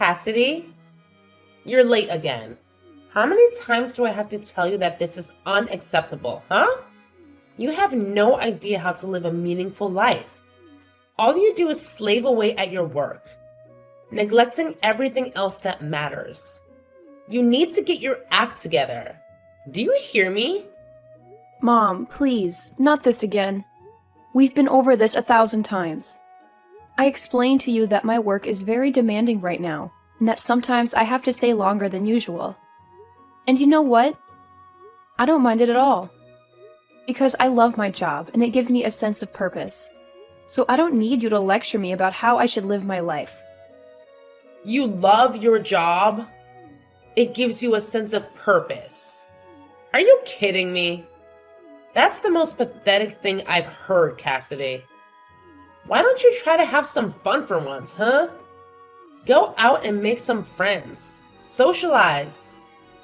Cassidy, you're late again. How many times do I have to tell you that this is unacceptable, huh? You have no idea how to live a meaningful life. All you do is slave away at your work, neglecting everything else that matters. You need to get your act together. Do you hear me? Mom, please, not this again. We've been over this 1,000 times. I explained to you that my work is very demanding right now, and that sometimes I have to stay longer than usual. And you know what? I don't mind it at all. Because I love my job, and it gives me a sense of purpose. So I don't need you to lecture me about how I should live my life. You love your job? It gives you a sense of purpose. Are you kidding me? That's the most pathetic thing I've heard, Cassidy. Why don't you try to have some fun for once, huh? Go out and make some friends. Socialize.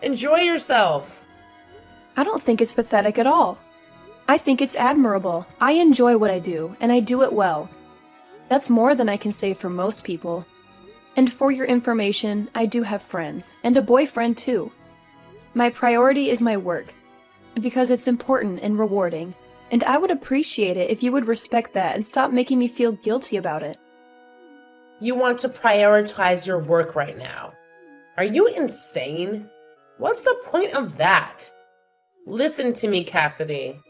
Enjoy yourself. I don't think it's pathetic at all. I think it's admirable. I enjoy what I do, and I do it well. That's more than I can say for most people. And for your information, I do have friends, and a boyfriend too. My priority is my work, because it's important and rewarding, and I would appreciate it if you would respect that and stop making me feel guilty about it. You want to prioritize your work right now. Are you insane? What's the point of that? Listen to me, Cassidy.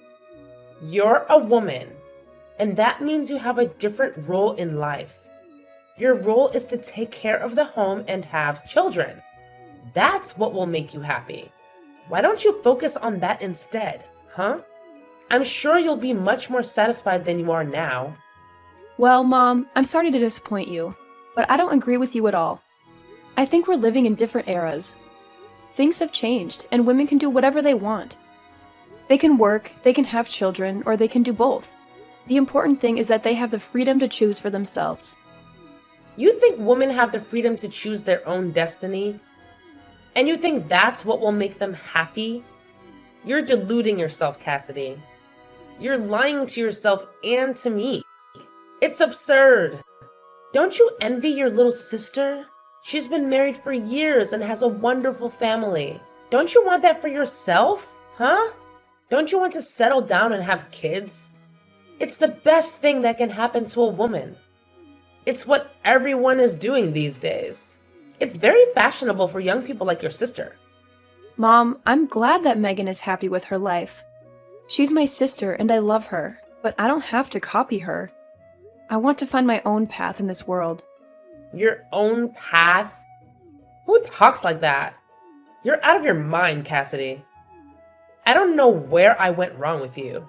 You're a woman, and that means you have a different role in life. Your role is to take care of the home and have children. That's what will make you happy. Why don't you focus on that instead, huh? I'm sure you'll be much more satisfied than you are now. Well, Mom, I'm sorry to disappoint you, but I don't agree with you at all. I think we're living in different eras. Things have changed, and women can do whatever they want. They can work, they can have children, or they can do both. The important thing is that they have the freedom to choose for themselves. You think women have the freedom to choose their own destiny? And you think that's what will make them happy? You're deluding yourself, Cassidy. You're lying to yourself and to me. It's absurd. Don't you envy your little sister? She's been married for years and has a wonderful family. Don't you want that for yourself? Huh? Don't you want to settle down and have kids? It's the best thing that can happen to a woman. It's what everyone is doing these days. It's very fashionable for young people like your sister. Mom, I'm glad that Megan is happy with her life. She's my sister and I love her, but I don't have to copy her. I want to find my own path in this world. Your own path? Who talks like that? You're out of your mind, Cassidy. I don't know where I went wrong with you.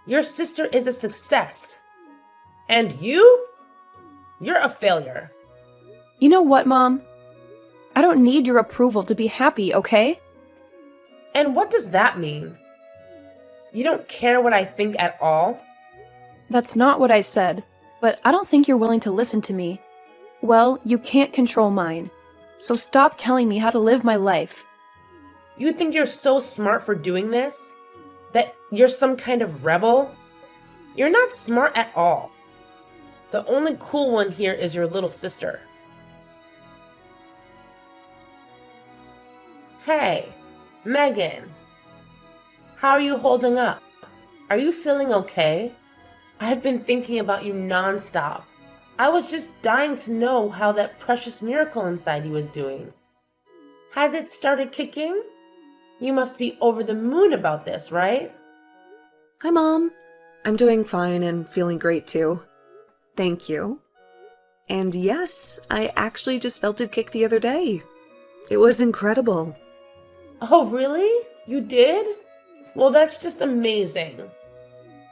Your sister is a success. And you? You're a failure. You know what, Mom? I don't need your approval to be happy, okay? And what does that mean? You don't care what I think at all? That's not what I said, but I don't think you're willing to listen to me. Well, you can't control mine, so stop telling me how to live my life. You think you're so smart for doing this? That you're some kind of rebel? You're not smart at all. The only cool one here is your little sister. Hey, Megan. How are you holding up? Are you feeling okay? I've been thinking about you nonstop. I was just dying to know how that precious miracle inside you is doing. Has it started kicking? You must be over the moon about this, right? Hi, Mom. I'm doing fine and feeling great too. Thank you. And yes, I actually just felt it kick the other day. It was incredible. Oh, really? You did? Well, that's just amazing.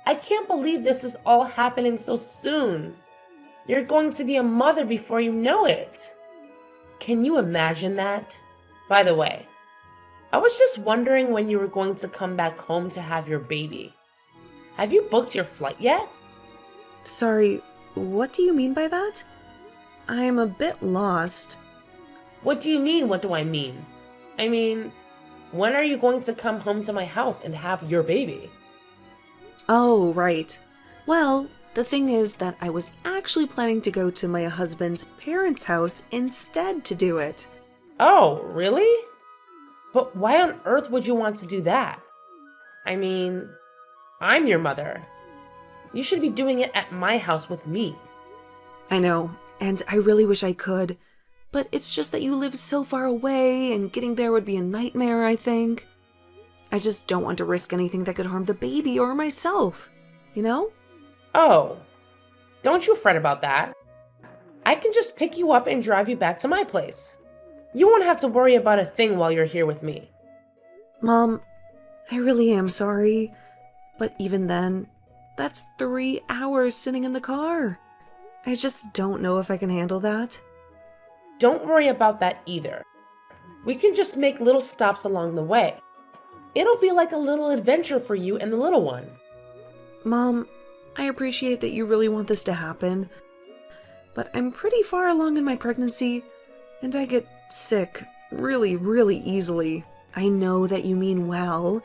I can't believe this is all happening so soon. You're going to be a mother before you know it. Can you imagine that? By the way, I was just wondering when you were going to come back home to have your baby. Have you booked your flight yet? Sorry, what do you mean by that? I'm a bit lost. What do you mean, what do I mean? I mean, when are you going to come home to my house and have your baby? Oh, right. Well, The thing is that I was actually planning to go to my husband's parents' house instead to do it. Oh, really? But why on earth would you want to do that? I mean, I'm your mother. You should be doing it at my house with me. I know, and I really wish I could, but it's just that you live so far away and getting there would be a nightmare, I think. I just don't want to risk anything that could harm the baby or myself, you know? Oh, don't you fret about that. I can just pick you up and drive you back to my place. You won't have to worry about a thing while you're here with me. Mom, I really am sorry, but even then, that's 3 hours sitting in the car. I just don't know if I can handle that. Don't worry about that either. We can just make little stops along the way. It'll be like a little adventure for you and the little one. Mom, I appreciate that you really want this to happen, but I'm pretty far along in my pregnancy, and I get sick really, really easily. I know that you mean well,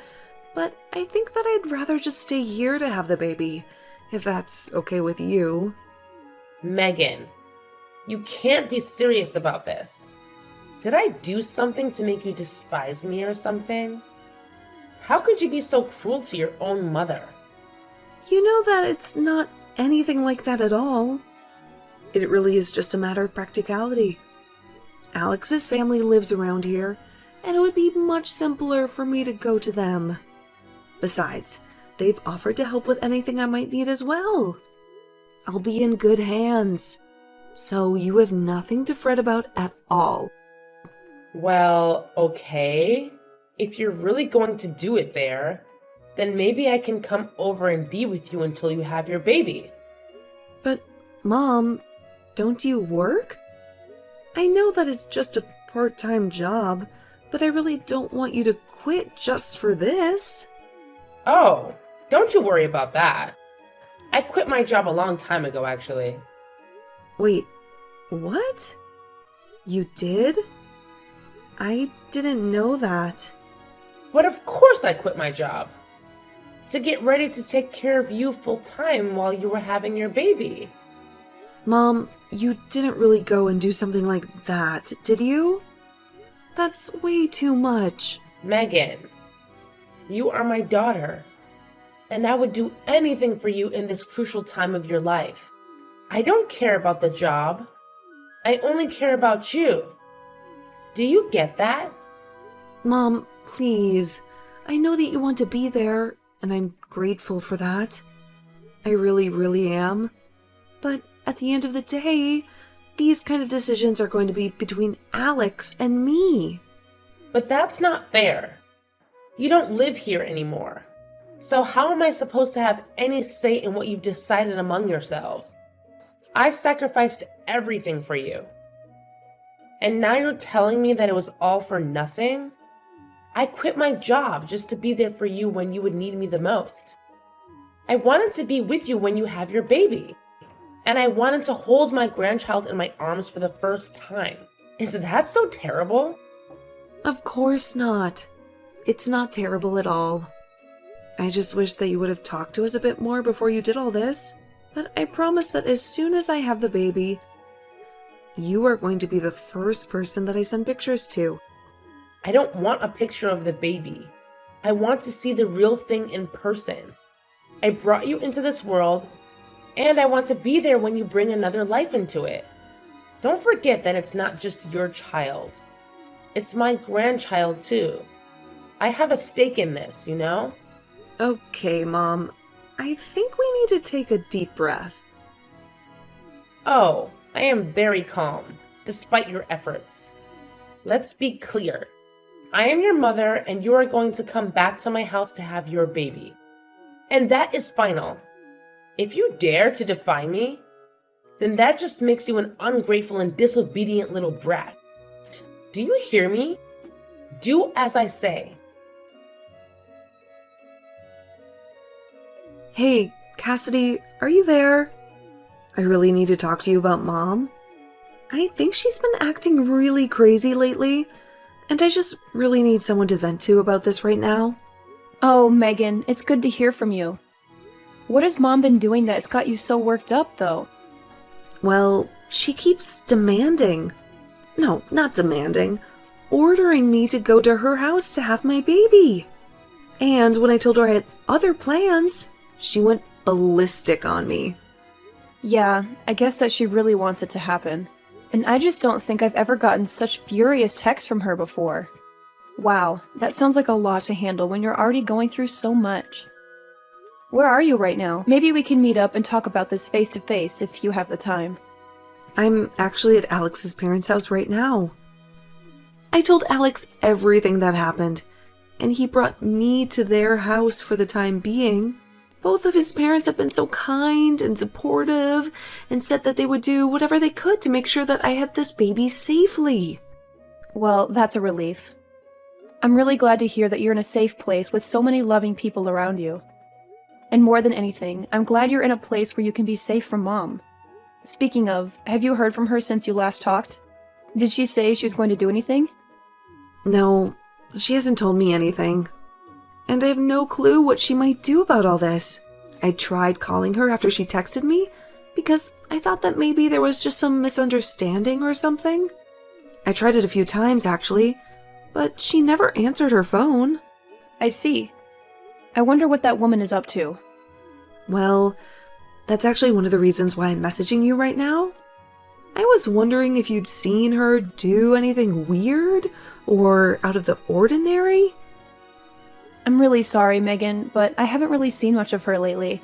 but I think that I'd rather just stay here to have the baby, if that's okay with you. Megan, you can't be serious about this. Did I do something to make you despise me or something? How could you be so cruel to your own mother? You know that it's not anything like that at all. It really is just a matter of practicality. Alex's family lives around here, and it would be much simpler for me to go to them. Besides, they've offered to help with anything I might need as well. I'll be in good hands, so you have nothing to fret about at all. Well, okay. If you're really going to do it there, then maybe I can come over and be with you until you have your baby. But, Mom, don't you work? I know that it's just a part-time job, but I really don't want you to quit just for this. Oh, don't you worry about that. I quit my job a long time ago, actually. Wait, what? You did? I didn't know that. But of course I quit my job. To get ready to take care of you full time while you were having your baby. Mom, you didn't really go and do something like that, did you? That's way too much. Megan, you are my daughter, and I would do anything for you in this crucial time of your life. I don't care about the job. I only care about you. Do you get that? Mom, please. I know that you want to be there, and I'm grateful for that. I really, really am. But at the end of the day, these kind of decisions are going to be between Alex and me. But that's not fair. You don't live here anymore. So how am I supposed to have any say in what you've decided among yourselves? I sacrificed everything for you. And now you're telling me that it was all for nothing? I quit my job just to be there for you when you would need me the most. I wanted to be with you when you have your baby. And I wanted to hold my grandchild in my arms for the first time. Is that so terrible? Of course not. It's not terrible at all. I just wish that you would have talked to us a bit more before you did all this. But I promise that as soon as I have the baby, you are going to be the first person that I send pictures to. I don't want a picture of the baby. I want to see the real thing in person. I brought you into this world, and I want to be there when you bring another life into it. Don't forget that it's not just your child. It's my grandchild too. I have a stake in this, you know? Okay, Mom. I think we need to take a deep breath. Oh, I am very calm, despite your efforts. Let's be clear. I am your mother, and you are going to come back to my house to have your baby. And that is final. If you dare to defy me, then that just makes you an ungrateful and disobedient little brat. Do you hear me? Do as I say. Hey, Cassidy, are you there? I really need to talk to you about Mom. I think she's been acting really crazy lately, and I just really need someone to vent to about this right now. Oh, Megan, it's good to hear from you. What has Mom been doing that's got you so worked up, though? Well, she keeps demanding. No, not demanding. Ordering me to go to her house to have my baby. And when I told her I had other plans, she went ballistic on me. Yeah, I guess that she really wants it to happen. And I just don't think I've ever gotten such furious texts from her before. Wow, that sounds like a lot to handle when you're already going through so much. Where are you right now? Maybe we can meet up and talk about this face to face if you have the time. I'm actually at Alex's parents' house right now. I told Alex everything that happened, and he brought me to their house for the time being. Both of his parents have been so kind and supportive and said that they would do whatever they could to make sure that I had this baby safely. Well, that's a relief. I'm really glad to hear that you're in a safe place with so many loving people around you. And more than anything, I'm glad you're in a place where you can be safe from Mom. Speaking of, have you heard from her since you last talked? Did she say she was going to do anything? No, she hasn't told me anything. And I have no clue what she might do about all this. I tried calling her after she texted me because I thought that maybe there was just some misunderstanding or something. I tried it a few times, actually, but she never answered her phone. I see. I wonder what that woman is up to. Well, that's actually one of the reasons why I'm messaging you right now. I was wondering if you'd seen her do anything weird or out of the ordinary. I'm really sorry, Megan, but I haven't really seen much of her lately.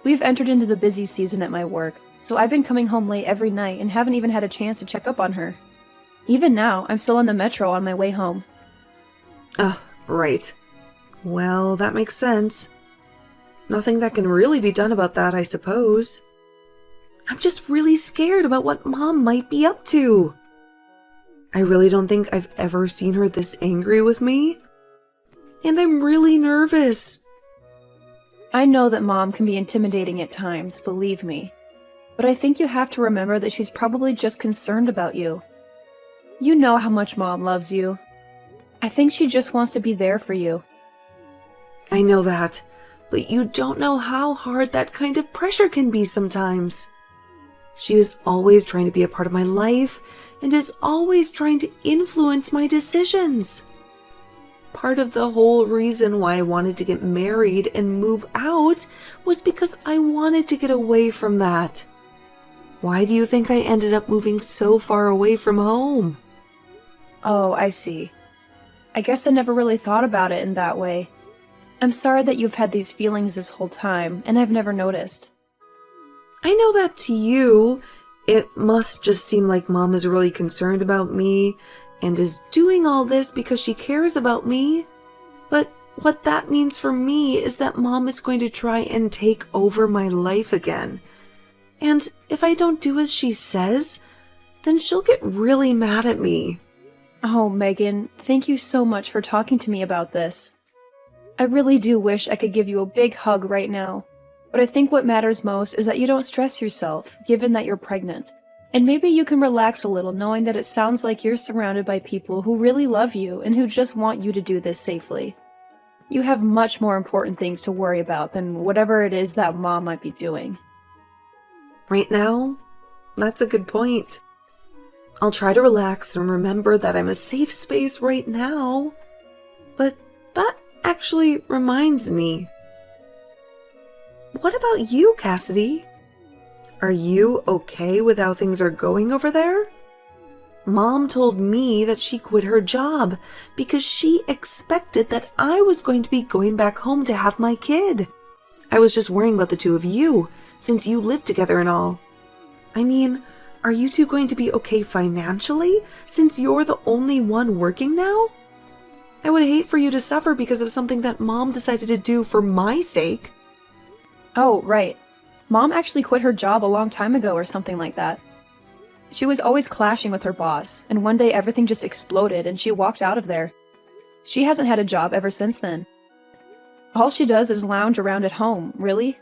We've entered into the busy season at my work, so I've been coming home late every night and haven't even had a chance to check up on her. Even now, I'm still on the metro on my way home. Oh, right. Well, that makes sense. Nothing that can really be done about that, I suppose. I'm just really scared about what Mom might be up to. I really don't think I've ever seen her this angry with me. And I'm really nervous. I know that Mom can be intimidating at times, believe me. But I think you have to remember that she's probably just concerned about you. You know how much Mom loves you. I think she just wants to be there for you. I know that, but you don't know how hard that kind of pressure can be sometimes. She is always trying to be a part of my life and is always trying to influence my decisions. Part of the whole reason why I wanted to get married and move out was because I wanted to get away from that. Why do you think I ended up moving so far away from home? Oh, I see. I guess I never really thought about it in that way. I'm sorry that you've had these feelings this whole time, and I've never noticed. I know that to you, it must just seem like Mom is really concerned about me and is doing all this because she cares about me. But what that means for me is that Mom is going to try and take over my life again. And if I don't do as she says, then she'll get really mad at me. Oh, Megan, thank you so much for talking to me about this. I really do wish I could give you a big hug right now. But I think what matters most is that you don't stress yourself, given that you're pregnant. And maybe you can relax a little knowing that it sounds like you're surrounded by people who really love you and who just want you to do this safely. You have much more important things to worry about than whatever it is that Mom might be doing. Right now, that's a good point. I'll try to relax and remember that I'm a safe space right now. But that actually reminds me. What about you, Cassidy? Are you okay with how things are going over there? Mom told me that she quit her job because she expected that I was going to be going back home to have my kid. I was just worrying about the two of you, since you live together and all. I mean, are you two going to be okay financially, since you're the only one working now? I would hate for you to suffer because of something that Mom decided to do for my sake. Oh, right. Mom actually quit her job a long time ago or something like that. She was always clashing with her boss, and one day everything just exploded and she walked out of there. She hasn't had a job ever since then. All she does is lounge around at home, really?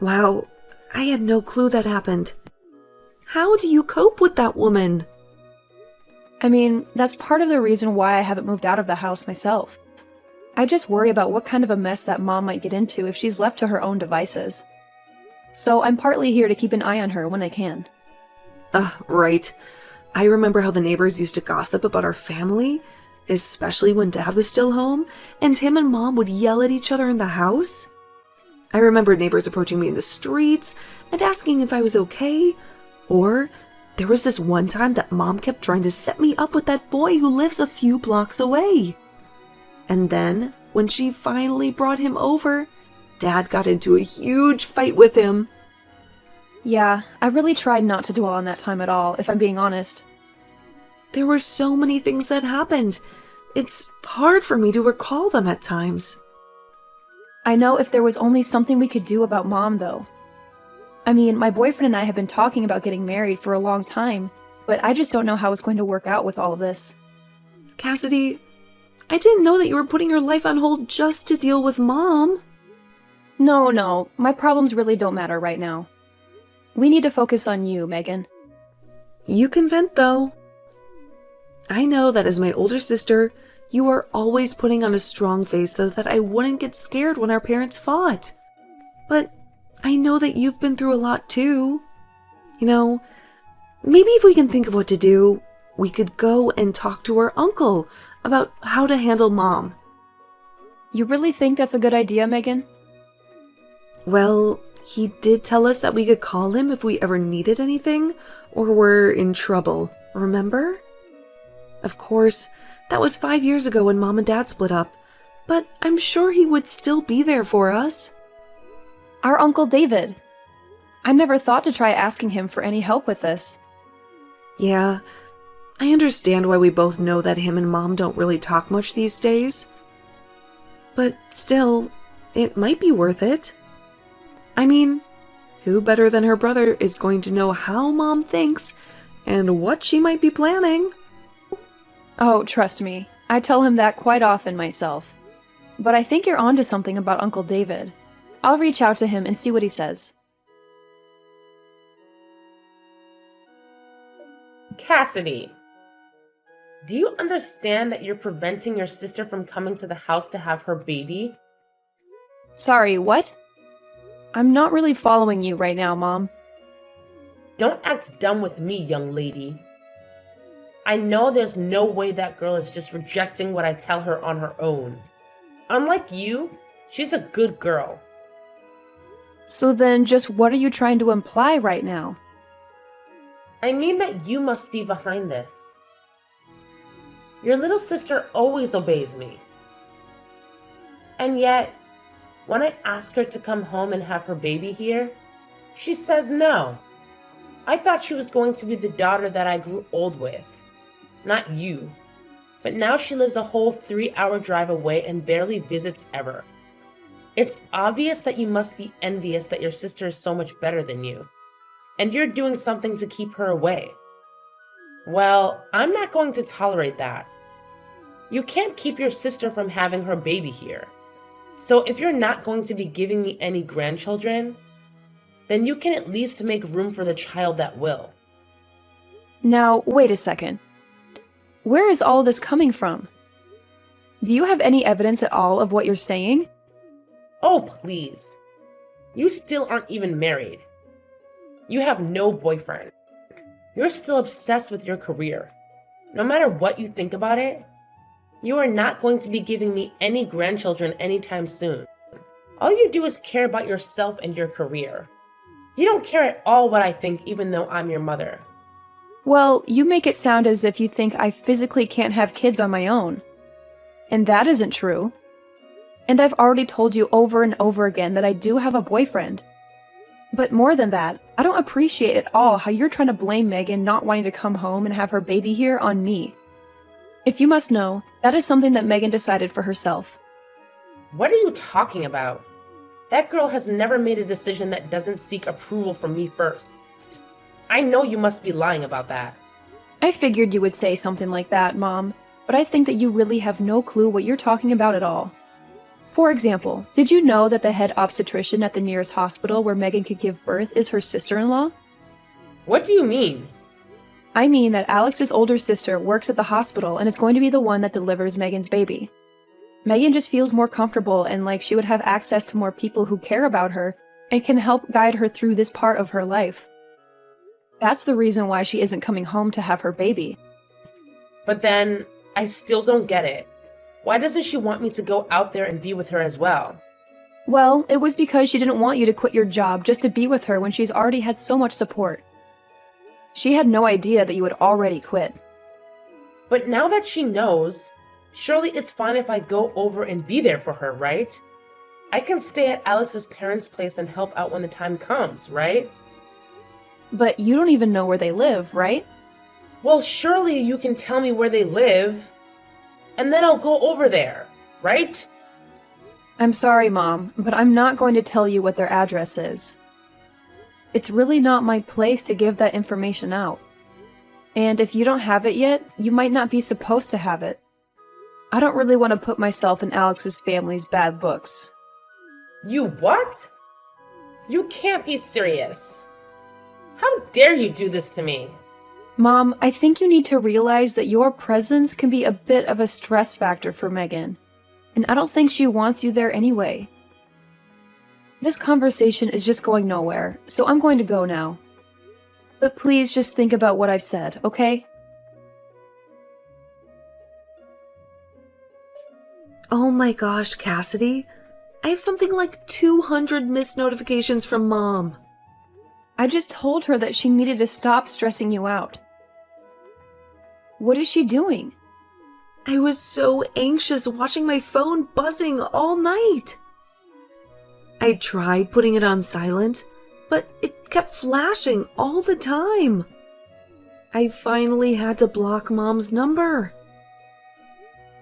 Wow, I had no clue that happened. How do you cope with that woman? I mean, that's part of the reason why I haven't moved out of the house myself. I just worry about what kind of a mess that mom might get into if she's left to her own devices. So I'm partly here to keep an eye on her when I can. Right. I remember how the neighbors used to gossip about our family, especially when Dad was still home, and him and Mom would yell at each other in the house. I remember neighbors approaching me in the streets and asking if I was okay, or there was this one time that Mom kept trying to set me up with that boy who lives a few blocks away. And then, when she finally brought him over, Dad got into a huge fight with him. Yeah, I really tried not to dwell on that time at all, if I'm being honest. There were so many things that happened. It's hard for me to recall them at times. I know if there was only something we could do about Mom, though. I mean, my boyfriend and I have been talking about getting married for a long time, but I just don't know how it's going to work out with all of this. Cassidy, I didn't know that you were putting your life on hold just to deal with Mom. No, my problems really don't matter right now. We need to focus on you, Megan. You can vent, though. I know that as my older sister, you are always putting on a strong face so that I wouldn't get scared when our parents fought. But I know that you've been through a lot too. You know, maybe if we can think of what to do, we could go and talk to our uncle about how to handle Mom. You really think that's a good idea, Megan? Well, he did tell us that we could call him if we ever needed anything or were in trouble, remember? Of course, that was 5 years ago when Mom and Dad split up, but I'm sure he would still be there for us. Our Uncle David. I never thought to try asking him for any help with this. Yeah, I understand why we both know that him and Mom don't really talk much these days. But still, it might be worth it. I mean, who better than her brother is going to know how Mom thinks and what she might be planning? Oh, trust me, I tell him that quite often myself. But I think you're onto something about Uncle David. I'll reach out to him and see what he says. Cassidy, do you understand that you're preventing your sister from coming to the house to have her baby? Sorry, what? I'm not really following you right now, Mom. Don't act dumb with me, young lady. I know there's no way that girl is just rejecting what I tell her on her own. Unlike you, she's a good girl. So then just what are you trying to imply right now? I mean that you must be behind this. Your little sister always obeys me. And yet, when I ask her to come home and have her baby here, she says no. I thought she was going to be the daughter that I grew old with. Not you. But now she lives a whole 3-hour drive away and barely visits ever. It's obvious that you must be envious that your sister is so much better than you, and you're doing something to keep her away. Well, I'm not going to tolerate that. You can't keep your sister from having her baby here. So if you're not going to be giving me any grandchildren, then you can at least make room for the child that will. Now, wait a second. Where is all this coming from? Do you have any evidence at all of what you're saying? Oh, please. You still aren't even married. You have no boyfriend. You're still obsessed with your career. No matter what you think about it, you are not going to be giving me any grandchildren anytime soon. All you do is care about yourself and your career. You don't care at all what I think, even though I'm your mother. Well, you make it sound as if you think I physically can't have kids on my own. And that isn't true. And I've already told you over and over again that I do have a boyfriend. But more than that, I don't appreciate at all how you're trying to blame Megan not wanting to come home and have her baby here on me. If you must know, that is something that Megan decided for herself. What are you talking about? That girl has never made a decision that doesn't seek approval from me first. I know you must be lying about that. I figured you would say something like that, Mom, but I think that you really have no clue what you're talking about at all. For example, did you know that the head obstetrician at the nearest hospital where Megan could give birth is her sister-in-law? What do you mean? I mean that Alex's older sister works at the hospital and is going to be the one that delivers Megan's baby. Megan just feels more comfortable and like she would have access to more people who care about her and can help guide her through this part of her life. That's the reason why she isn't coming home to have her baby. But then, I still don't get it. Why doesn't she want me to go out there and be with her as well? Well, it was because she didn't want you to quit your job just to be with her when she's already had so much support. She had no idea that you had already quit. But now that she knows, surely it's fine if I go over and be there for her, right? I can stay at Alex's parents' place and help out when the time comes, right? But you don't even know where they live, right? Well, surely you can tell me where they live, and then I'll go over there, right? I'm sorry, Mom, but I'm not going to tell you what their address is. It's really not my place to give that information out. And if you don't have it yet, you might not be supposed to have it. I don't really want to put myself in Alex's family's bad books. You what? You can't be serious. How dare you do this to me? Mom, I think you need to realize that your presence can be a bit of a stress factor for Megan, and I don't think she wants you there anyway. This conversation is just going nowhere, so I'm going to go now. But please just think about what I've said, okay? Oh my gosh, Cassidy. I have something like 200 missed notifications from Mom. I just told her that she needed to stop stressing you out. What is she doing? I was so anxious watching my phone buzzing all night. I tried putting it on silent, but it kept flashing all the time. I finally had to block Mom's number.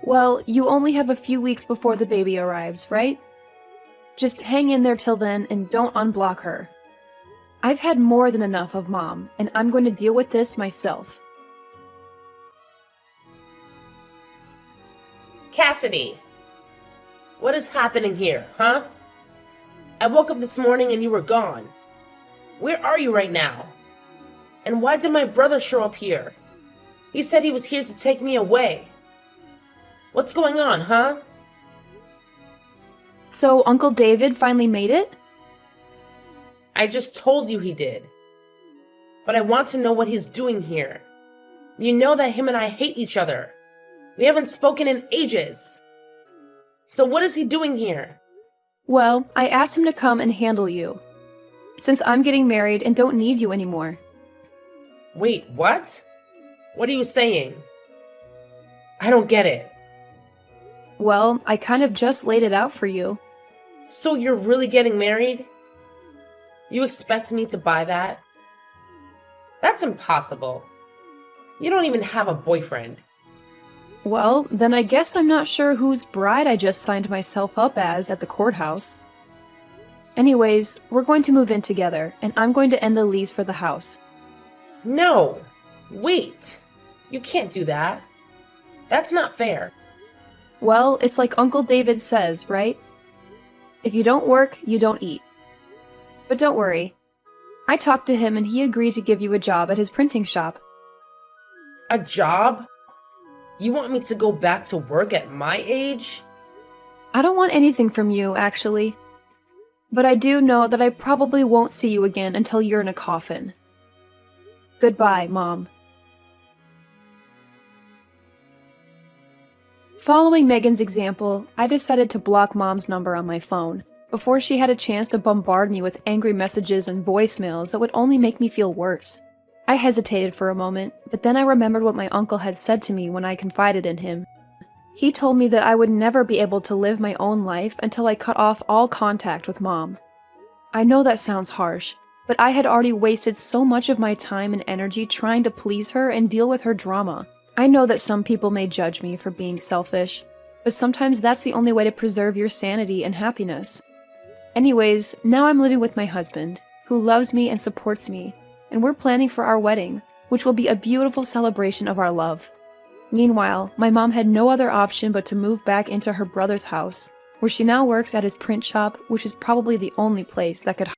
Well, you only have a few weeks before the baby arrives, right? Just hang in there till then and don't unblock her. I've had more than enough of Mom, and I'm going to deal with this myself. Cassidy, what is happening here, huh? I woke up this morning and you were gone. Where are you right now? And why did my brother show up here? He said he was here to take me away. What's going on, huh? So Uncle David finally made it? I just told you he did. But I want to know what he's doing here. You know that him and I hate each other. We haven't spoken in ages. So what is he doing here? Well, I asked him to come and handle you, since I'm getting married and don't need you anymore. Wait, what? What are you saying? I don't get it. Well, I kind of just laid it out for you. So you're really getting married? You expect me to buy that? That's impossible. You don't even have a boyfriend. Well, then I guess I'm not sure whose bride I just signed myself up as at the courthouse. Anyways, we're going to move in together, and I'm going to end the lease for the house. No! Wait! You can't do that. That's not fair. Well, it's like Uncle David says, right? If you don't work, you don't eat. But don't worry. I talked to him and he agreed to give you a job at his printing shop. A job? You want me to go back to work at my age? I don't want anything from you, actually. But I do know that I probably won't see you again until you're in a coffin. Goodbye, Mom. Following Megan's example, I decided to block Mom's number on my phone before she had a chance to bombard me with angry messages and voicemails that would only make me feel worse. I hesitated for a moment, but then I remembered what my uncle had said to me when I confided in him. He told me that I would never be able to live my own life until I cut off all contact with Mom. I know that sounds harsh, but I had already wasted so much of my time and energy trying to please her and deal with her drama. I know that some people may judge me for being selfish, but sometimes that's the only way to preserve your sanity and happiness. Anyways, now I'm living with my husband, who loves me and supports me, and we're planning for our wedding, which will be a beautiful celebration of our love. Meanwhile, my mom had no other option but to move back into her brother's house, where she now works at his print shop, which is probably the only place that could